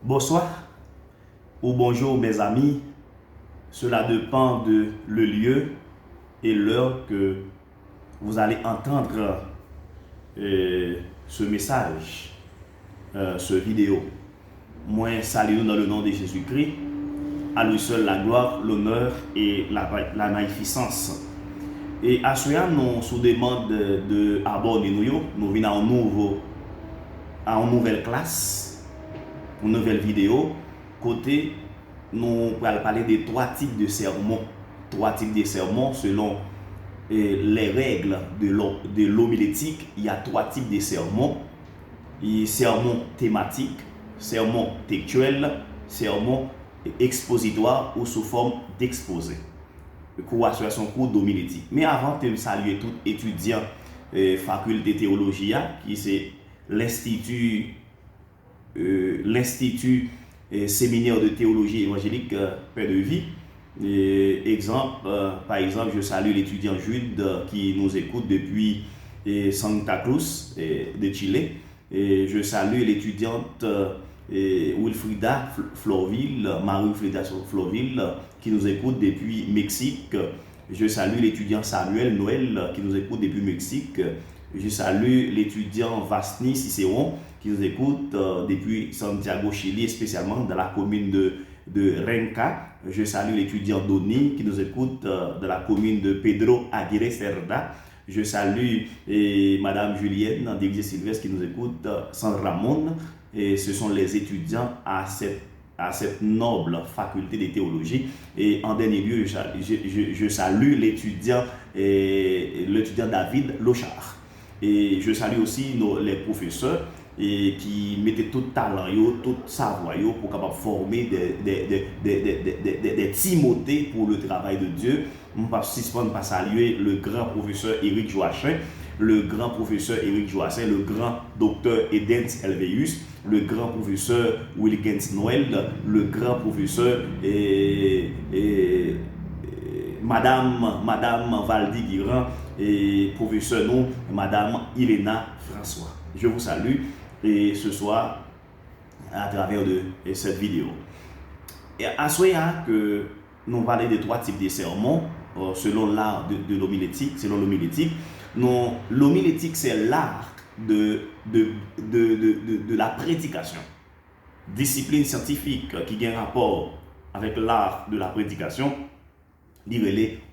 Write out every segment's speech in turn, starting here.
Bonsoir ou bonjour mes amis, cela dépend de le lieu et l'heure que vous allez entendre ce message, ce vidéo. Moi, salut dans le nom de Jésus-Christ, à lui seul la gloire, l'honneur et la magnificence. Et à cela, nous sous demande de abonner nous venons à une nouvelle classe, une nouvelle vidéo. Côté, nous allons parler de trois types de sermons. Trois types de sermons selon les règles de l'homilétique. Il y a trois types de sermons. Il y a sermon thématique, sermon textuel, sermon expositoire ou sous forme d'exposé. Le cours sur son cours d'homilétique. Mais avant de saluer tout étudiant faculté de théologie, qui c'est l'institut séminaire de théologie évangélique Paix de Vie. Par exemple, je salue l'étudiant Jude qui nous écoute depuis Santa Cruz de Chile. Et je salue l'étudiante Wilfrida Florville, Marie-Wilfrida Florville, qui nous écoute depuis Mexique. Je salue l'étudiant Samuel Noël qui nous écoute depuis Mexique. Je salue l'étudiant Vasni Cicéron qui nous écoute depuis Santiago, Chili, spécialement dans la commune de Renca. Je salue l'étudiant Doni qui nous écoute de la commune de Pedro Aguirre Cerda. Je salue Madame Julienne d'Église Sylvestre qui nous écoute, San Ramon. Et ce sont les étudiants à cette noble faculté de théologie. Et en dernier lieu, je salue l'étudiant David Lochard. Et je salue aussi les professeurs qui mettaient tout talent, tout savoir pour capable former des Timothées pour le travail de Dieu. Je ne peux pas saluer le grand professeur Éric Joachim, le grand professeur Éric Joachim, le grand docteur Edens Helvéus, le grand professeur Wilkins Noël, le grand professeur Madame Valdi Guiran et professeur nous, Madame Iléna François. Je vous salue et ce soir à travers de cette vidéo. Et à ce que nous parlons de trois types de sermons selon l'art de l'homilétique. Selon l'homilétique, l'homilétique c'est l'art de la prédication, discipline scientifique qui a un rapport avec l'art de la prédication, dit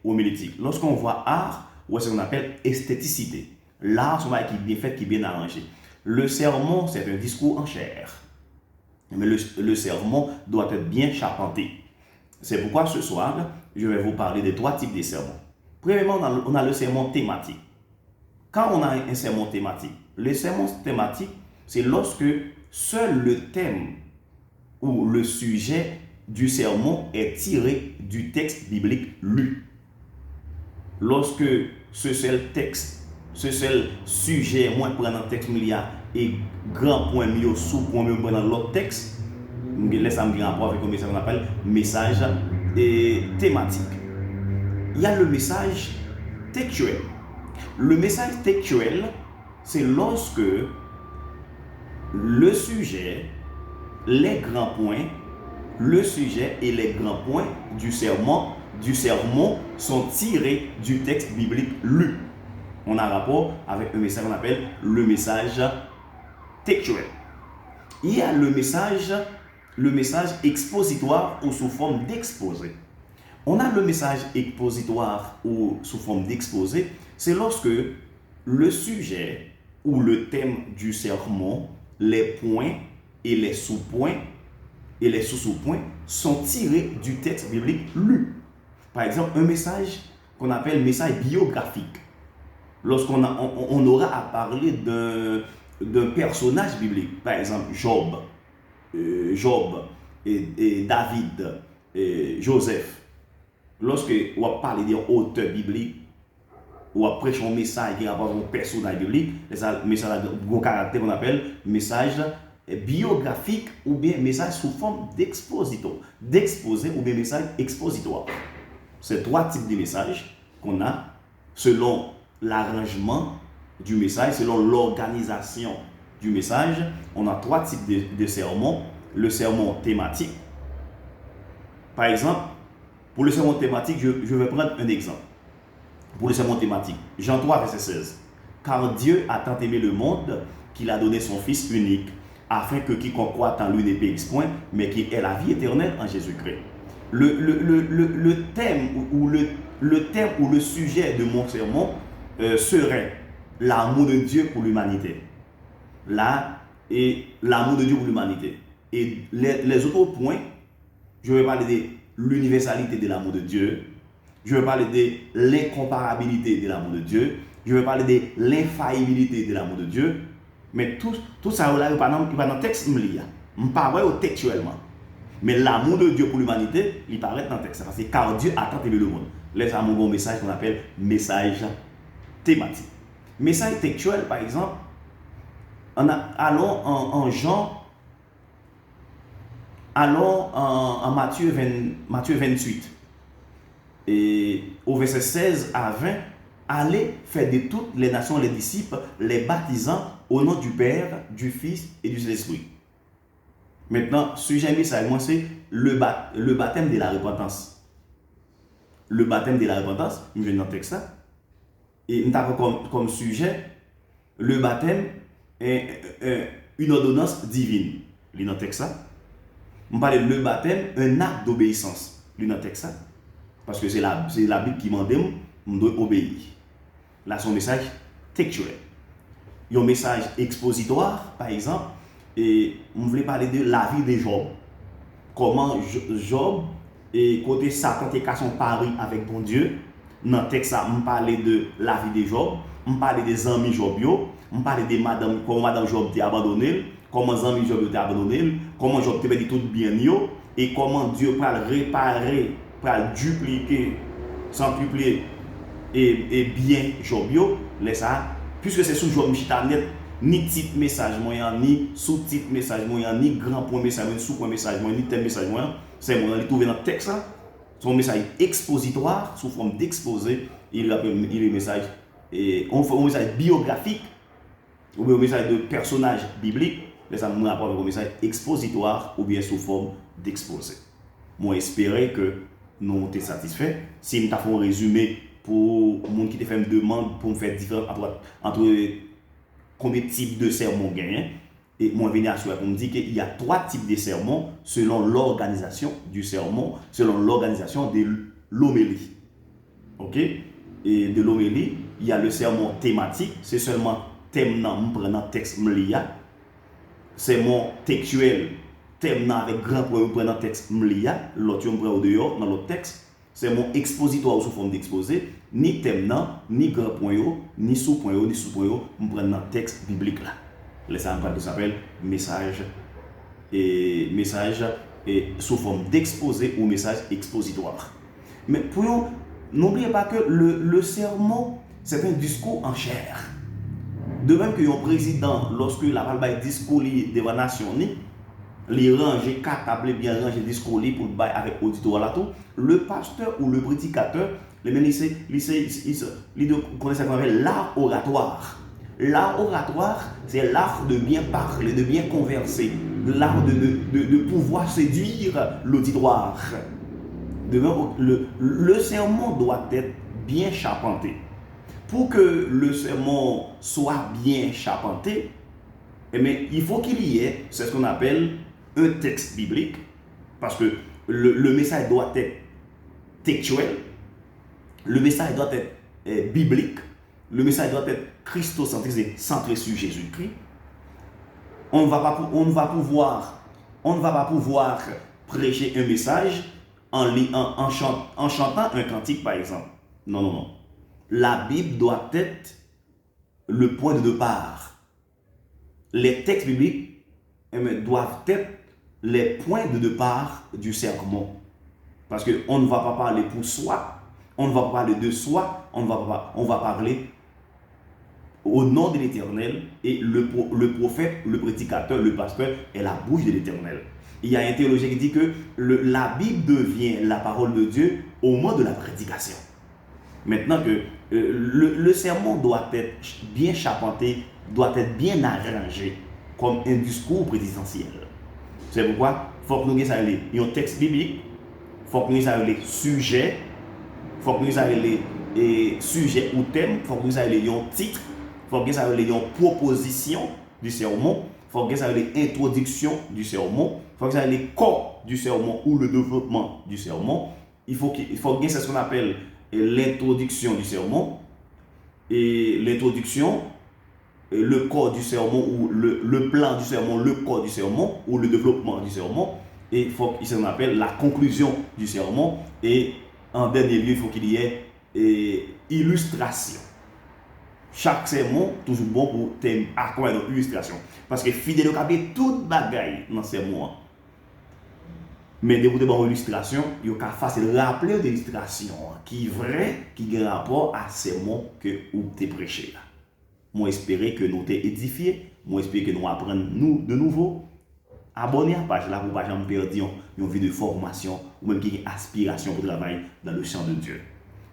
homilétique. Lorsqu'on voit art, ou ce qu'on appelle esthéticité. L'art, c'est un qui est bien fait, qui est bien arrangé. Le sermon, c'est un discours en chair. Mais le sermon doit être bien charpenté. C'est pourquoi ce soir, je vais vous parler de trois types de sermons. Premièrement, on a le sermon thématique. Quand on a un sermon thématique, le sermon thématique, c'est lorsque seul le thème ou le sujet du sermon est tiré du texte biblique lu. Lorsque ce seul texte, ce seul sujet, moi prendre un texte et grand point mieux sous point mieux dans l'autre texte, je laisse un rapport avec un message qu'on appelle message thématique. Il y a le message textuel. Le message textuel, c'est lorsque le sujet, les grands points, le sujet et les grands points du sermon sont tirés du texte biblique lu. On a rapport avec un message qu'on appelle le message textuel. Il y a le message expositoire ou sous forme d'exposé. On a le message expositoire ou sous forme d'exposé, c'est lorsque le sujet ou le thème du sermon, les points et les sous-points et les sous-sous-points sont tirés du texte biblique lu. Par exemple, un message qu'on appelle message biographique. Lorsqu'on aura à parler d'un personnage biblique, par exemple Job et David et Joseph. Lorsque on va parler d'un auteur biblique, ou à prêcher un message qui rapporte un personnage biblique, le message de caractère qu'on appelle message biographique ou bien message sous forme d'exposé ou bien message expositoire. C'est trois types de messages qu'on a selon l'arrangement du message, selon l'organisation du message. On a trois types de sermons. le sermon thématique. Par exemple, pour le sermon thématique, je vais prendre un exemple. Pour le sermon thématique, Jean 3, verset 16. Car Dieu a tant aimé le monde qu'il a donné son Fils unique, afin que quiconque croit en lui ne périsse point, mais qu'il ait la vie éternelle en Jésus-Christ. Le thème ou le sujet de mon sermon serait l'amour de Dieu pour l'humanité. Là, et l'amour de Dieu pour l'humanité. Et les autres points, je vais parler de l'universalité de l'amour de Dieu. Je vais parler de l'incomparabilité de l'amour de Dieu. Je vais parler de l'infaillibilité de l'amour de Dieu. Mais tout ça, il va dans le texte. Je ne parle pas textuellement. Mais l'amour de Dieu pour l'humanité, il paraît dans le texte. Parce que car Dieu a tant aimé le monde. Laisse un bon message qu'on appelle message thématique. Message textuel, par exemple, allons en Jean, allons en Matthieu 28. Et au verset 16 à 20, allez faire de toutes les nations les disciples, les baptisant au nom du Père, du Fils et du Saint-Esprit. Maintenant, sujet message, moi, c'est le baptême de la repentance. Le baptême de la repentance, je viens dans le texte là. Et nous avons comme sujet le baptême est une ordonnance divine. Dans le texte là. On parle de le baptême, un acte d'obéissance. Dans le texte là. Parce que c'est la Bible qui m'en demande, on doit obéir. Là, son message textuel. Il y a un message expositoire, par exemple, et on voulait parler de la vie de Job. Comment Job, et côté Satan, était son pari avec bon Dieu. Dans le texte, on parlait de la vie de Job, on parlait des amis Job, on parlait de comment Madame Job t'a abandonné, comment les amis Job t'a abandonné, comment Job t'a dit tout bien, et comment Dieu peut réparer, peut dupliquer, centuplier et bien Job, laisse ça, puisque c'est sous Job Michitanet, ni titre message moyen, ni sous-titre message moyen, ni grand point message moyen, sous-point message moyen, ni thème message moyen, c'est moi, on trouvé dans le texte là. Son message expositoire, sous forme d'exposé, il est message, on fait un message biographique, ou bien un message de personnage biblique, mais ça nous rapporte un message expositoire, ou bien sous forme d'exposé. Moi, j'espère que nous sommes satisfaits. Si nous avons un résumé pour les gens qui te font une demande pour me faire différence entre combien de types de sermons gagnent, et moi, je viens pour me dire qu'il y a 3 types de sermons selon l'organisation du sermon, selon l'organisation de l'homélie. Ok? Et de l'homélie, il y a le sermon thématique, c'est seulement thème dans le texte mlia. Sermon textuel, thème avec grand point prenant texte mlia, l'autre on prend au dehors dans l'autre texte. Sermon expositoire sous forme d'exposé, ni thème ni grand point ni sous point ni sous point on prend dans texte biblique là. Ça s'appelle message et sous forme d'exposé ou message expositoire. Mais pour n'oubliez pas que le sermon, c'est un discours en chair. De même que un président, lorsque la parole est discours devant la nation, les ranger, capable bien ranger discours pour le bail avec auditoire là tout, le pasteur ou le prédicateur, il connaît ça qu'on appelle l'art oratoire. L'art oratoire, c'est l'art de bien parler, de bien converser, l'art de pouvoir séduire l'auditoire. Le sermon doit être bien charpenté. Pour que le sermon soit bien charpenté, il faut qu'il y ait, c'est ce qu'on appelle un texte biblique, parce que le message doit être textuel, le message doit être biblique, le message doit être christocentrisé, centré sur Jésus-Christ. On ne va pas pouvoir prêcher un message en chantant un cantique, par exemple. Non. La Bible doit être le point de départ. Les textes bibliques doivent être les points de départ du sermon. Parce qu'on ne va pas parler pour soi, on ne va pas parler de soi, on va parler au nom de l'Éternel, et le prophète, le prédicateur, le pasteur est la bouche de l'Éternel. Il y a un théologien qui dit que la Bible devient la parole de Dieu au moment de la prédication. Maintenant que le sermon doit être bien charpenté, doit être bien arrangé comme un discours présidentiel. C'est pourquoi il faut que nous ayons un texte biblique, il faut que nous ayons les sujets, il faut que nous ayons les sujets ou thèmes, il faut que nous ayons un titre, il faut que nous ayons une proposition du sermon, il faut que nous ayons l'introduction du sermon, il faut que nous ayons les corps du sermon ou le développement du sermon. Il faut que c'est ce qu'on appelle l'introduction du sermon, et l'introduction, le corps du sermon ou le plan du sermon, le corps du sermon ou le développement du sermon, et il faut qu'il appelle la conclusion du sermon, et en dernier lieu il faut qu'il y ait illustration. Chaque sermon toujours bon pour accompagner une illustration, parce que fidèle au capé toute bagaille dans ce sermon. Mais de vous demander une illustration, il y a facile rappeler de l'illustration qui est vrai, qui a rapport à ces mots que vous avez prêché. Moi, j'espère que nous t'ai édifié, moi, j'espère que nous apprenons de nouveau. Abonnez à la page là pour ne pas jamais perdre une vie de formation ou même qui une aspiration pour travailler dans le champ de Dieu.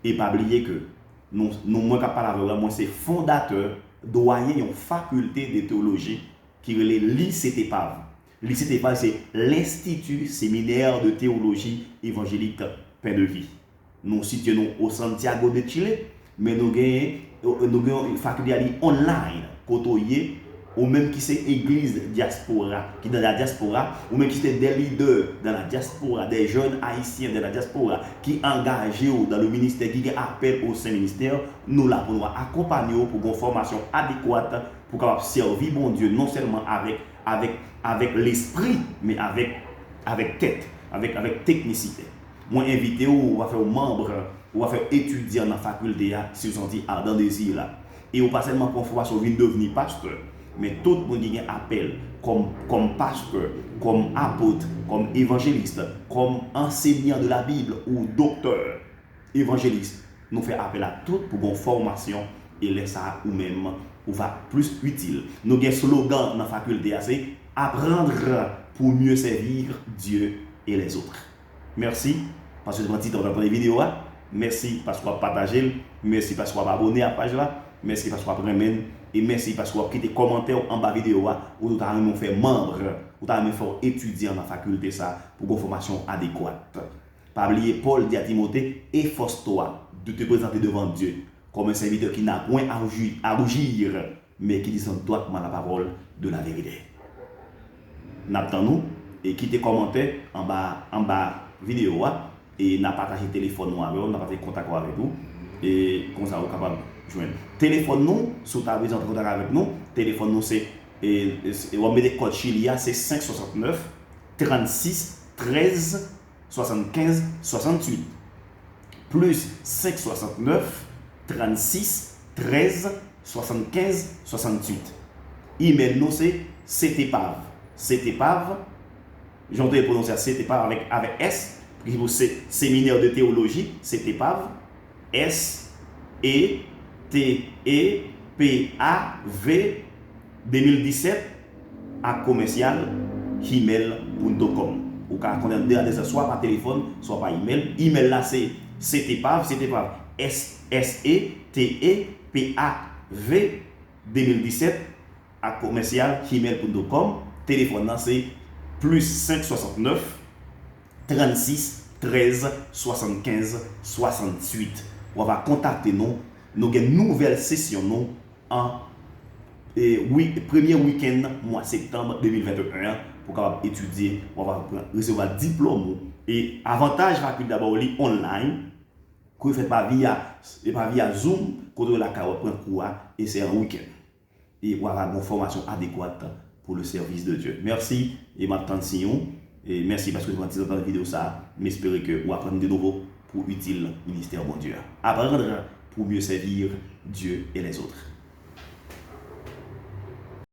Et pas oublier que nous moi qui parle avec moi, c'est fondateur, doyen d'une faculté de théologie qui est l'ICTPAV. L'ICTPAV, c'est l'Institut séminaire de théologie évangélique Pain de Vie. Nous situons au Santiago de Chile, mais nous avons une faculté online, côtoyée, ou même qui c'est église diaspora, qui dans la diaspora, ou même qui c'est des leaders dans la diaspora, des jeunes haïtiens dans la diaspora, qui engagés dans le ministère, qui appellent au Saint-Ministère, nous là pour nous accompagner pour une formation adéquate, pour pouvoir servir bon Dieu, non seulement avec l'esprit, mais avec tête, avec technicité. Moi, invité ou va faire membre, ou va faire étudiant dans la faculté, si vous sentez ardent désir là. Et ou pas seulement pour formation, vous devenir pasteur. Mais tout le monde qui appelle comme pasteur, comme apôtre, comme évangéliste, comme enseignant de la Bible ou docteur évangéliste, nous fait appel à tout pour une formation et laisser ça ou même ou va plus utile. Nous avons un slogan dans la faculté, c'est apprendre pour mieux servir Dieu et les autres. Merci parce que vous avez dans la vidéo. Merci parce que vous avez partagé. Merci parce que vous avez abonné à la page là. Merci parce que vous avez aimé. Et merci parce que vous avez quitté des commentaires en bas de la vidéo où vous avez fait membre, ou vous avez fait étudiant dans la faculté ça pour une formation adéquate. Pas oublier, Paul dit à Timothée, efforce-toi de te présenter devant Dieu comme un serviteur qui n'a point à rougir, mais qui dit droitement la parole de la vérité. N'attendons et quittez commentaires en bas vidéo et n'a partagé téléphone nous avec nous, n'a partagé contact avec nous et comme ça vous capable joindre. Téléphone nous, si vous avez besoin de contact avec nous, téléphone nous c'est on met des codes Chilia, c'est 569 36 13 75 68 plus 569 36 13 75 68. Email nous c'est ctpav. CTPAV, j'entends prononcer CTPAV avec S, pour séminaire de théologie, CTPAV, SETEPAV 2017 à commercial gmail.com. Ou quand on a soit par téléphone, soit par email. Email là c'est CTPAV, SETEPAV 2017 à commercial gmail.com. Téléphone c'est plus 569 36 13 75 68. On va contacter nous. Nous avons une nouvelle session nous en premier week-end mois septembre 2021 pour capable étudier. On va recevoir diplôme et avantage faculté d'abord online que vous faites pas via Zoom quand vous la prendre cours et c'est un week-end et on va avoir une formation adéquate pour le service de Dieu. Merci et ma attention et merci parce que vous avez dans la vidéo ça. J'espère que vous apprenez de nouveau pour utile ministère bon Dieu. Apprendre pour mieux servir Dieu et les autres.